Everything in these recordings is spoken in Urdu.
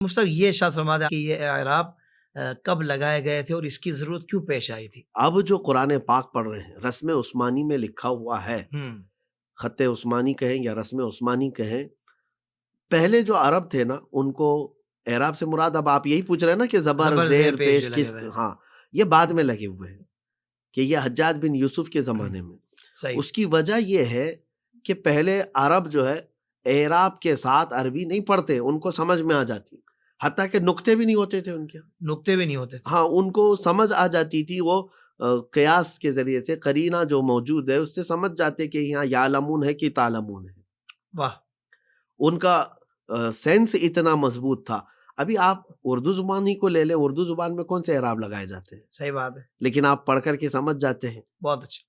مفتی صاحب یہ ارشاد فرما دیں کہ یہ اعراب کب لگائے گئے تھے اور اس کی ضرورت کیوں پیش آئی تھی؟ اب جو قرآن پاک پڑھ رہے ہیں رسم عثمانی میں لکھا ہوا ہے، خط عثمانی کہیں یا رسم عثمانی کہیں، پہلے جو عرب تھے نا ان کو اعراب سے مراد، اب آپ یہی پوچھ رہے ہیں نا کہ زبر زیر پیش کس، ہاں یہ بعد میں لگے ہوئے ہیں کہ یہ حجاج بن یوسف کے زمانے میں. اس کی وجہ یہ ہے کہ پہلے عرب جو ہے اعراب کے ساتھ عربی نہیں پڑھتے، ان کو سمجھ میں آ جاتی، حتیٰ کہ نقطے بھی نہیں ہوتے تھے ان کے، نقطے بھی نہیں ہوتے تھے، ہاں ان کو سمجھ آ جاتی تھی، وہ قیاس کے ذریعے سے قرینہ جو موجود ہے اس سے سمجھ جاتے کہ یہاں یعلمون ہے کہ تعلمون ہے. واہ، ان کا سینس اتنا مضبوط تھا. ابھی آپ اردو زبان ہی کو لے لیں، اردو زبان میں کون سے اعراب لگائے جاتے ہیں؟ صحیح بات ہے، لیکن آپ پڑھ کر کے سمجھ جاتے ہیں. بہت اچھا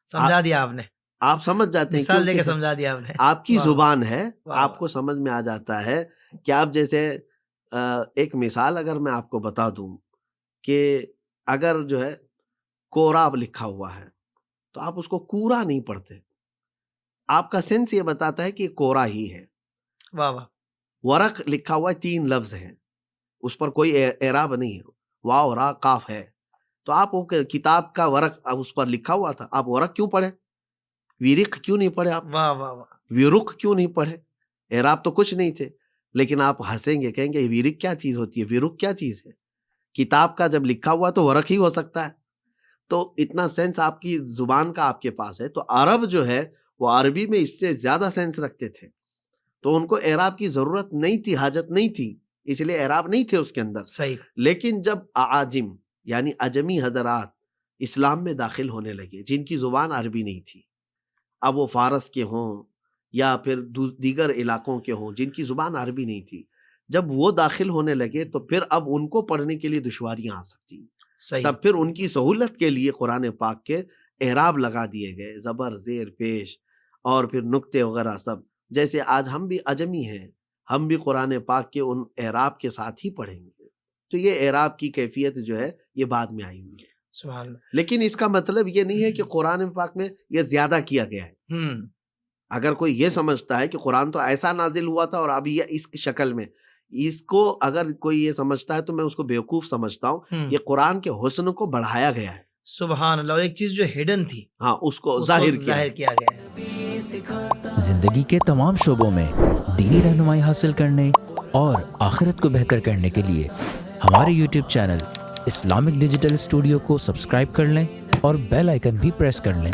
سمجھا دیا آپ نے، آپ سمجھ جاتے ہیں، مثال دے کے سمجھا دیا آپ نے، آپ کی زبان ہے، آپ کو سمجھ میں آ جاتا ہے کہ آپ جیسے ایک مثال اگر میں آپ کو بتا دوں کہ اگر جو ہے کوراب لکھا ہوا ہے تو آپ اس کو کورا نہیں پڑھتے، آپ کا سینس یہ بتاتا ہے کہ کورا ہی ہے. واہ واہ. ورق لکھا ہوا ہے، 3 لفظ ہیں، اس پر کوئی اعراب نہیں ہے، واو را قاف ہے، تو آپ کتاب کا ورق اس پر لکھا ہوا تھا، آپ ورق کیوں پڑھے؟ ویرق کیوں نہیں پڑھے آپ؟ واہ واہ واہ. ویرق کیوں نہیں پڑھے؟ اعراب تو کچھ نہیں تھے. لیکن آپ ہنسیں گے، کہیں گے ویرق کیا چیز ہوتی ہے، ویرق کیا چیز ہے؟ کتاب کا جب لکھا ہوا تو ورق ہی ہو سکتا ہے. تو اتنا سینس آپ کی زبان کا آپ کے پاس ہے. تو عرب جو ہے وہ عربی میں اس سے زیادہ سینس رکھتے تھے، تو ان کو اعراب کی ضرورت نہیں تھی، حاجت نہیں تھی، اس لیے اعراب نہیں تھے اس کے اندر. صحیح. لیکن جب اعاجم یعنی اجمی حضرات اسلام میں داخل ہونے لگے، جن کی زبان عربی نہیں تھی، اب وہ فارس کے ہوں یا پھر دیگر علاقوں کے ہوں جن کی زبان عربی نہیں تھی، جب وہ داخل ہونے لگے تو پھر اب ان کو پڑھنے کے لیے دشواریاں آ سکتی. تب پھر ان کی سہولت کے لیے قرآن پاک کے اعراب لگا دیے گئے، زبر زیر پیش اور پھر نقطے وغیرہ سب. جیسے آج ہم بھی اجمی ہیں، ہم بھی قرآن پاک کے ان اعراب کے ساتھ ہی پڑھیں گے. تو یہ اعراب کی کیفیت جو ہے یہ بعد میں آئی ہوئی ہے. سبحان اللہ. لیکن اس کا مطلب یہ نہیں ہے کہ قرآن پاک میں یہ زیادہ کیا گیا ہے. اگر کوئی یہ سمجھتا ہے کہ قرآن تو ایسا نازل ہوا تھا اور اب یہ اس شکل میں، اس کو اگر کوئی یہ سمجھتا ہے تو میں اس کو بیوقوف سمجھتا ہوں. یہ قرآن کے حسن کو بڑھایا گیا ہے. سبحان اللہ. اور ایک چیز جو ہڈن تھی، ہاں اس کو ظاہر کیا گیا ہے. زندگی کے تمام شعبوں میں دینی رہنمائی حاصل کرنے اور آخرت کو بہتر کرنے کے لیے ہمارے YouTube channel Islamic digital studio کو سبسکرائب کر لیں اور بیل آئیکن بھی پریس کر لیں.